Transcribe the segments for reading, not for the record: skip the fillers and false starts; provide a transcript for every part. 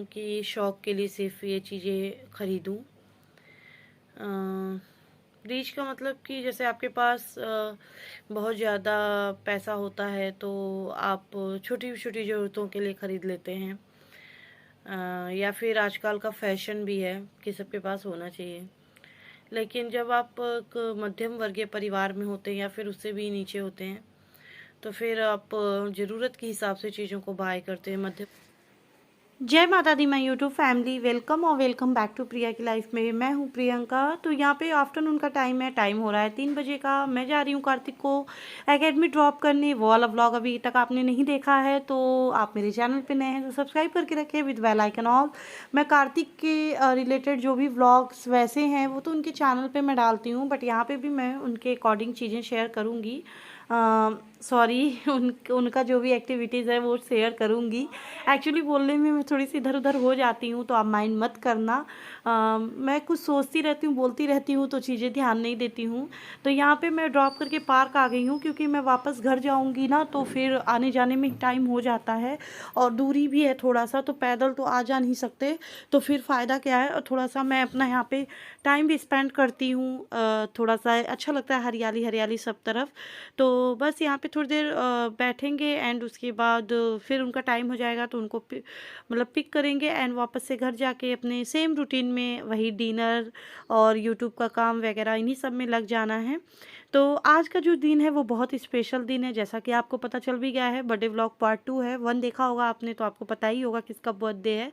हूँ कि शौक़ के लिए सिर्फ ये चीज़ें खरीदूँ। रिच का मतलब कि जैसे आपके पास बहुत ज़्यादा पैसा होता है तो आप छोटी छोटी ज़रूरतों के लिए ख़रीद लेते हैं। या फिर आजकल का फैशन भी है कि सबके पास होना चाहिए। लेकिन जब आप एक मध्यम वर्गीय परिवार में होते हैं या फिर उससे भी नीचे होते हैं तो फिर आप ज़रूरत के हिसाब से चीज़ों को बाय करते हैं। मध्य जय माता दी माई यूट्यूब फैमिली, वेलकम और वेलकम बैक टू प्रिया की लाइफ में। मैं हूँ प्रियंका। तो यहाँ पे आफ्टरनून का टाइम है, टाइम हो रहा है 3 बजे का। मैं जा रही हूँ कार्तिक को एकेडमी ड्रॉप करने। वो वाला व्लॉग अभी तक आपने नहीं देखा है तो आप मेरे चैनल पे नए हैं तो सब्सक्राइब करके रखें विद बेल आइकन ऑल। मैं कार्तिक के रिलेटेड जो भी व्लॉग्स वैसे हैं वो तो उनके चैनल पर मैं डालती हूँ, बट यहाँ पर भी मैं उनके अकॉर्डिंग चीज़ें शेयर करूँगी। उनका जो भी एक्टिविटीज़ है वो शेयर करूँगी। एक्चुअली बोलने में मैं थोड़ी सी इधर उधर हो जाती हूँ तो आप माइंड मत करना। मैं कुछ सोचती रहती हूँ, बोलती रहती हूँ तो चीज़ें ध्यान नहीं देती हूँ। तो यहाँ पे मैं ड्रॉप करके पार्क आ गई हूँ क्योंकि मैं वापस घर जाऊँगी ना तो फिर आने जाने में टाइम हो जाता है और दूरी भी है थोड़ा सा, तो पैदल तो आ जा नहीं सकते तो फिर फ़ायदा क्या है। और थोड़ा सा मैं अपना यहाँ पे टाइम भी स्पेंड करती हूँ, थोड़ा सा अच्छा लगता है, हरियाली हरियाली सब तरफ। तो बस यहाँ पे थोड़ी देर बैठेंगे एंड उसके बाद फिर उनका टाइम हो जाएगा तो उनको मतलब पिक करेंगे एंड वापस से घर जाके अपने सेम रूटीन में वही डिनर और यूट्यूब का काम वगैरह इन्हीं सब में लग जाना है। तो आज का जो दिन है वो बहुत स्पेशल दिन है, जैसा कि आपको पता चल भी गया है। बर्थडे व्लॉग पार्ट 2 है। 1 देखा होगा आपने तो आपको पता ही होगा किसका बर्थडे है।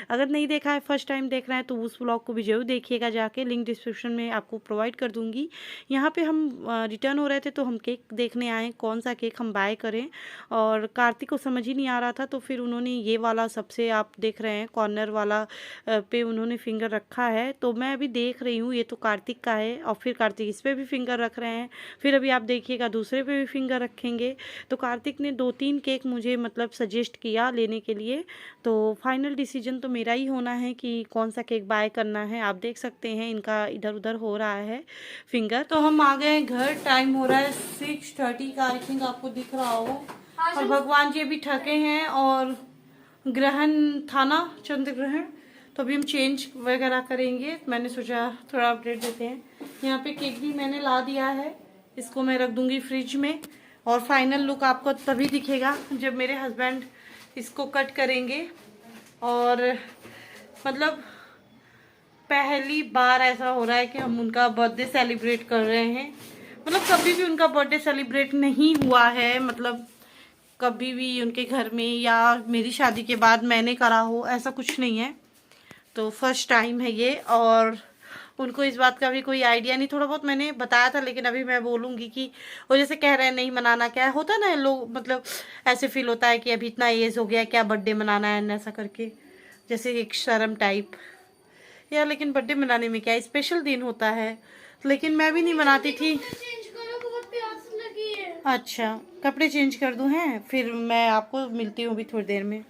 अगर नहीं देखा है, फर्स्ट टाइम देख रहे हैं तो उस व्लॉग को भी जरूर देखिएगा जाके, लिंक डिस्क्रिप्शन में आपको प्रोवाइड कर दूँगी। यहाँ पे हम रिटर्न हो रहे थे तो हम केक देखने आए कौन सा केक हम बाय करें, और कार्तिक को समझ ही नहीं आ रहा था तो फिर उन्होंने ये वाला, सबसे आप देख रहे हैं कॉर्नर वाला पे उन्होंने फिंगर रखा है। तो मैं अभी देख रही हूँ ये तो कार्तिक का है और फिर कार्तिक इस पर भी फिंगर रख रहे हैं, फिर अभी आप देखिएगा दूसरे पे भी फिंगर रखेंगे। तो कार्तिक ने 2-3 केक मुझे मतलब सजेस्ट किया लेने के लिए, तो फाइनल डिसीजन तो मेरा ही होना है कि कौन सा केक बाय करना है। आप देख सकते हैं इनका इधर उधर हो रहा है फिंगर। तो हम आ गए घर, टाइम हो रहा है 6:30 का, आई थिंक आपको दिख रहा हो। और भगवान जी भी थके हैं और ग्रहण था ना, चंद्र ग्रहण, तो अभी हम चेंज वगैरह करेंगे। मैंने सोचा थोड़ा अपडेट देते हैं। यहाँ पे केक भी मैंने ला दिया है, इसको मैं रख दूंगी फ्रिज में और फाइनल लुक आपको तभी दिखेगा जब मेरे हस्बैंड इसको कट करेंगे। और मतलब पहली बार ऐसा हो रहा है कि हम उनका बर्थडे सेलिब्रेट कर रहे हैं। मतलब कभी भी उनका बर्थडे सेलिब्रेट नहीं हुआ है, मतलब कभी भी उनके घर में या मेरी शादी के बाद मैंने करा हो, ऐसा कुछ नहीं है। तो फर्स्ट टाइम है ये, और उनको इस बात का भी कोई आइडिया नहीं। थोड़ा बहुत मैंने बताया था लेकिन अभी मैं बोलूँगी कि वो जैसे कह रहे हैं नहीं मनाना, क्या होता है ना, लोग मतलब ऐसे फील होता है कि अभी इतना एज हो गया क्या बर्थडे मनाना है, ऐसा करके जैसे एक शर्म टाइप यार। लेकिन बर्थडे मनाने में क्या स्पेशल दिन होता है, लेकिन मैं भी नहीं मनाती थी। अच्छा, कपड़े चेंज कर दूं हैं, फिर मैं आपको मिलती हूँ अभी थोड़ी देर में।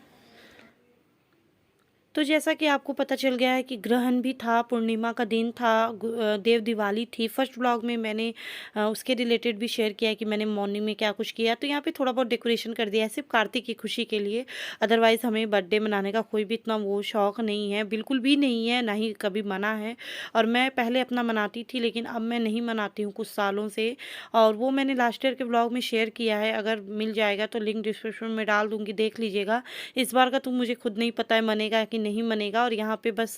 तो जैसा कि आपको पता चल गया है कि ग्रहण भी था, पूर्णिमा का दिन था, देव दिवाली थी। फर्स्ट व्लॉग में मैंने उसके रिलेटेड भी शेयर किया कि मैंने मॉर्निंग में क्या कुछ किया। तो यहाँ पे थोड़ा बहुत डेकोरेशन कर दिया है सिर्फ कार्तिक की खुशी के लिए, अदरवाइज़ हमें बर्थडे मनाने का कोई भी इतना वो शौक़ नहीं है, बिल्कुल भी नहीं है, ना ही कभी मना है। और मैं पहले अपना मनाती थी लेकिन अब मैं नहीं मनाती हूँ कुछ सालों से, और वो मैंने लास्ट ईयर के व्लॉग में शेयर किया है। अगर मिल जाएगा तो लिंक डिस्क्रिप्शन में डाल दूँगी, देख लीजिएगा। इस बार का तो मुझे खुद नहीं पता है मनेगा कि नहीं मनेगा। और यहाँ पे बस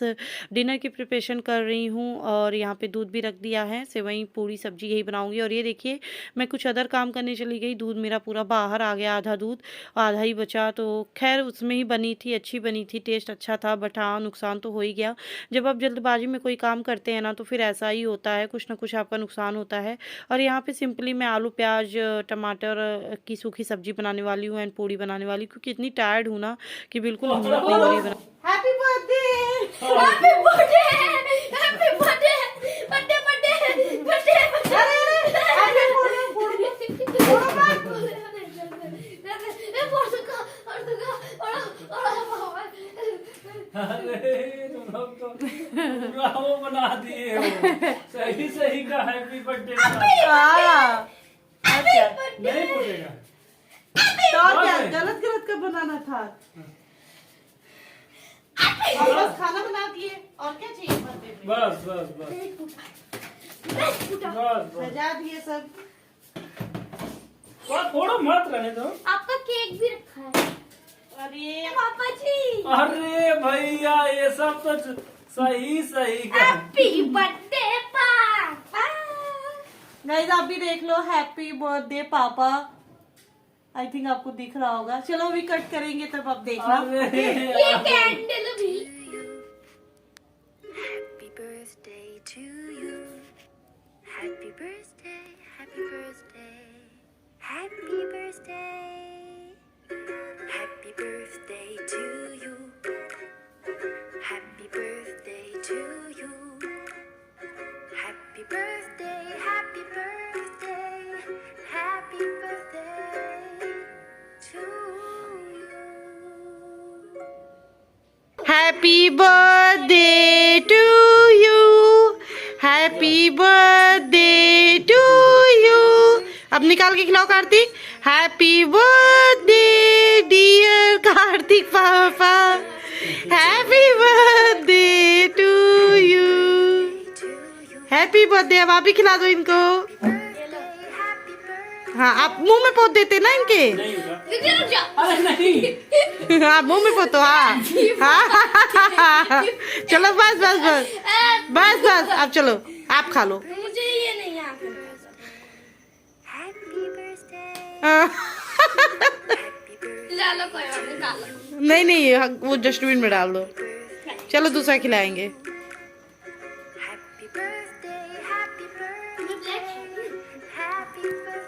डिनर की प्रिपरेशन कर रही हूँ और यहाँ पे दूध भी रख दिया है, सेवई पूरी सब्जी यही बनाऊंगी। और ये देखिए मैं कुछ अदर काम करने चली गई, दूध मेरा पूरा बाहर आ गया, आधा दूध आधा ही बचा। तो खैर उसमें ही बनी थी, अच्छी बनी थी, टेस्ट अच्छा था, बट हाँ नुकसान तो हो ही गया। जब आप जल्दबाजी में कोई काम करते हैं ना तो फिर ऐसा ही होता है, कुछ ना कुछ आपका नुकसान होता है। और यहाँ पे सिंपली मैं आलू प्याज टमाटर की सूखी सब्जी बनाने वाली हूँ एंड पूड़ी बनाने वाली, क्योंकि इतनी टायर्ड हूँ ना कि बिल्कुल हिम्मत नहीं हो रही है। Happy birthday, happy birthday, happy birthday, birthday birthday birthday, अरे तुम लोग तो पूरा वो बना दिए हो, सही सही का हैप्पी बर्थडे। अच्छा नहीं फूटेगा तो क्या गलत गलत का बनाना था। और क्या चाहिए बर्थडे में? बस बस बस बस बस। सजा दिए सब। थोड़ा मत रहने दो। आपका केक भी रखा है। अरे पापा जी अरे भैया ये सब तो सही सही का है। हैप्पी बर्थडे पापा। गाइस आप भी देख लो, हैप्पी बर्थडे पापा। आई थिंक आपको दिख रहा होगा। चलो अभी कट करेंगे तब आप देखना। अरे ये कैंडल भी। Happy birthday to you. Happy birthday, happy birthday, happy birthday. Happy birthday to you. Happy birthday to you. Happy birthday, happy birthday, happy birthday to you. Happy birthday to you, happy birthday to you. अब निकाल के खिलाओ Karthik. Happy birthday dear Karthik पापा, happy birthday to you. Happy birthday. अब आप भी खिला दो इनको। हाँ आप मुंह में पोत देते ना इनके। नहीं होगा। रुक जा। अरे नहीं। हाँ मुंह में पोतो। हाँ हाँ चलो बस बस बस बस बस। अब चलो आप खा लो। मुझे ये नहीं आता। Happy birthday. हाँ। ला लो कोई और निकालो। नहीं नहीं वो डस्टबिन में डाल दो। चलो दूसरा खिलाएंगे। Happy birthday, happy birthday, happy birthday.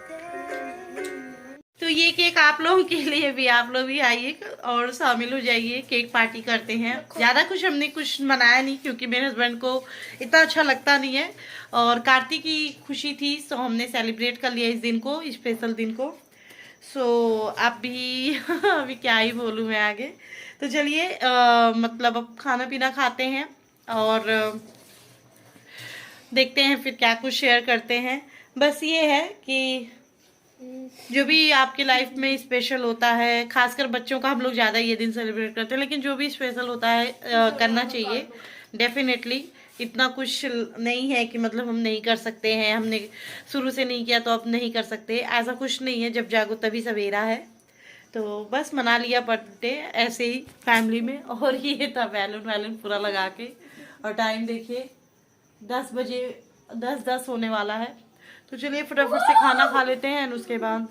तो ये केक आप लोगों के लिए भी, आप लोग भी आइए और शामिल हो जाइए। केक पार्टी करते हैं। ज़्यादा कुछ हमने कुछ मनाया नहीं क्योंकि मेरे हस्बैंड को इतना अच्छा लगता नहीं है, और कार्तिक की खुशी थी तो हमने सेलिब्रेट कर लिया इस दिन को, स्पेशल दिन को। सो अब भी अभी क्या ही बोलूँ मैं आगे। तो चलिए मतलब अब खाना पीना खाते हैं और देखते हैं फिर क्या कुछ शेयर करते हैं। बस ये है कि जो भी आपके लाइफ में स्पेशल होता है, खासकर बच्चों का हम लोग ज़्यादा ये दिन सेलिब्रेट करते हैं, लेकिन जो भी स्पेशल होता है करना चाहिए डेफिनेटली। इतना कुछ नहीं है कि मतलब हम नहीं कर सकते हैं, हमने शुरू से नहीं किया तो अब नहीं कर सकते, ऐसा कुछ नहीं है। जब जागो तभी सवेरा है। तो बस मना लिया बर्थडे ऐसे ही फैमिली में। और ये था बैलून वैलून पूरा लगा के। और टाइम देखिए 10 बजे 10 होने वाला है। तो चलिए फटाफट से खाना खा लेते हैं उसके बाद।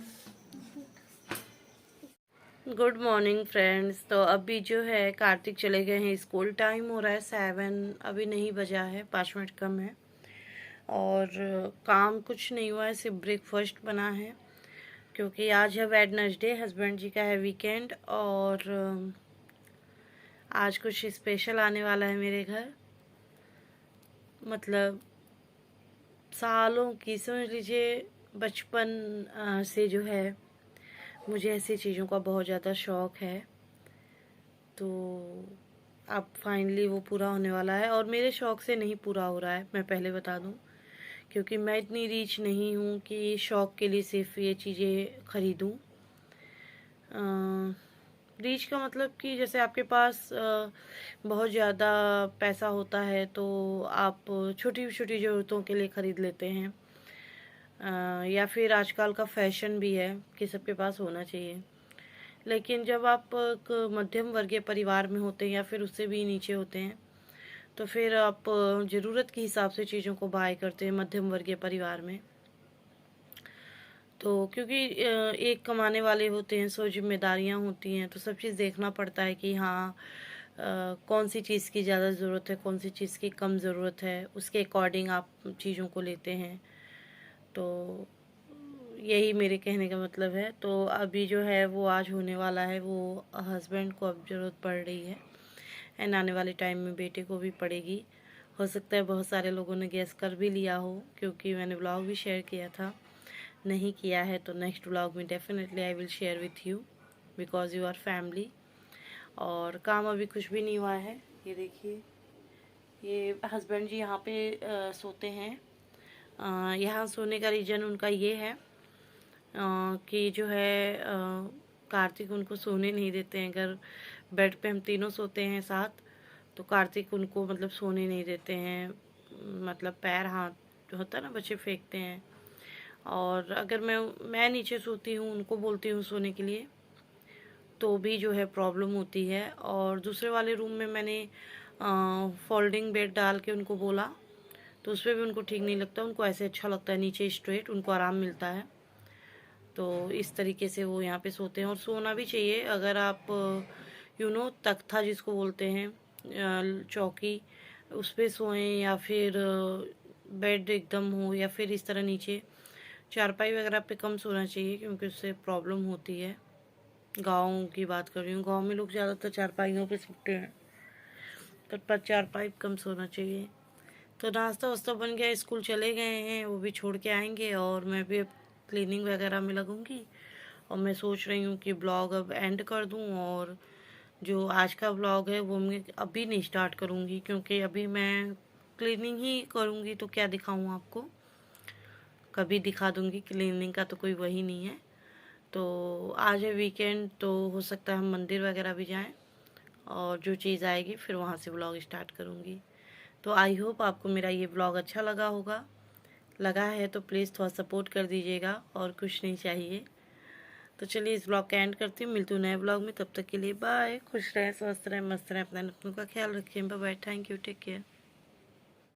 Good morning friends. तो अभी जो है कार्तिक चले गए हैं स्कूल। टाइम हो रहा है 7, अभी नहीं बजा है, 5 मिनट कम है। और काम कुछ नहीं हुआ है, सिर्फ ब्रेकफास्ट बना है क्योंकि आज है वेडनेसडे, हस्बैंड जी का है वीकेंड। और आज कुछ स्पेशल आने वाला है मेरे घर। मतलब सालों की, समझ लीजिए बचपन से जो है मुझे ऐसी चीज़ों का बहुत ज़्यादा शौक़ है। तो अब फाइनली वो पूरा होने वाला है। और मेरे शौक़ से नहीं पूरा हो रहा है, मैं पहले बता दूं, क्योंकि मैं इतनी रीच नहीं हूं कि शौक़ के लिए सिर्फ ये चीज़ें ख़रीदूं। रीच का मतलब कि जैसे आपके पास बहुत ज़्यादा पैसा होता है तो आप छोटी छोटी ज़रूरतों के लिए ख़रीद लेते हैं, या फिर आजकल का फैशन भी है कि सबके पास होना चाहिए। लेकिन जब आप एक मध्यम वर्गीय परिवार में होते हैं या फिर उससे भी नीचे होते हैं तो फिर आप ज़रूरत के हिसाब से चीज़ों को बाय करते हैं मध्यम वर्गीय परिवार में। तो क्योंकि एक कमाने वाले होते हैं, 100 जिम्मेदारियां होती हैं, तो सब चीज़ देखना पड़ता है कि हाँ कौन सी चीज़ की ज़्यादा ज़रूरत है, कौन सी चीज़ की कम ज़रूरत है, उसके अकॉर्डिंग आप चीज़ों को लेते हैं। तो यही मेरे कहने का मतलब है। तो अभी जो है वो आज होने वाला है, वो हस्बैंड को अब ज़रूरत पड़ रही है एंड आने वाले टाइम में बेटे को भी पड़ेगी। हो सकता है बहुत सारे लोगों ने गेस कर भी लिया हो क्योंकि मैंने ब्लॉग भी शेयर किया था। नहीं किया है तो नेक्स्ट व्लॉग में definitely I will share with you because you are family. और काम अभी कुछ भी नहीं हुआ है। ये देखिए, ये हस्बैंड जी यहाँ पे सोते हैं। यहाँ सोने का रीज़न उनका ये है कि जो है कार्तिक उनको सोने नहीं देते हैं। अगर बेड पे हम तीनों सोते हैं साथ तो कार्तिक उनको मतलब सोने नहीं देते हैं, मतलब पैर हाथ होता है ना बच्चे फेंकते हैं। और अगर मैं नीचे सोती हूँ, उनको बोलती हूँ सोने के लिए, तो भी जो है प्रॉब्लम होती है। और दूसरे वाले रूम में मैंने फोल्डिंग बेड डाल के उनको बोला, तो उस पर भी उनको ठीक नहीं लगता, उनको ऐसे अच्छा लगता है नीचे स्ट्रेट, उनको आराम मिलता है। तो इस तरीके से वो यहाँ पे सोते हैं, और सोना भी चाहिए। अगर आप तख्ता जिसको बोलते हैं, चौकी, उस पर सोएं, या फिर बेड एकदम हो, या फिर इस तरह नीचे चारपाई वगैरह पे कम सोना चाहिए, क्योंकि उससे प्रॉब्लम होती है। गाँव की बात कर रही हूँ, गाँव में लोग ज़्यादातर चारपाइयों पे सोते हैं, तो पर चारपाई कम सोना चाहिए। तो नाश्ता वास्ता बन गया, स्कूल चले गए हैं, वो भी छोड़ के आएंगे, और मैं भी अब क्लीनिंग वगैरह में लगूंगी। और मैं सोच रही हूँ कि ब्लॉग अब एंड कर दूँ, और जो आज का ब्लॉग है वो मैं अभी नहीं स्टार्ट करूँगी, क्योंकि अभी मैं क्लीनिंग ही करूँगी, तो क्या दिखाऊँ आपको। कभी दिखा दूँगी, क्लीनिंग का तो कोई वही नहीं है। तो आज है वीकेंड, तो हो सकता है हम मंदिर वगैरह भी जाएं, और जो चीज़ आएगी फिर वहाँ से ब्लॉग स्टार्ट करूँगी। तो आई होप आपको मेरा ये ब्लॉग अच्छा लगा होगा। लगा है तो प्लीज़ थोड़ा सपोर्ट कर दीजिएगा, और कुछ नहीं चाहिए। तो चलिए इस ब्लॉग का एंड करती हूँ, मिलती हूँ नए ब्लॉग में। तब तक के लिए बाय, खुश रहें, स्वस्थ रहें, मस्त रहें, अपना का ख्याल रखें। Bye bye, thank you, take care.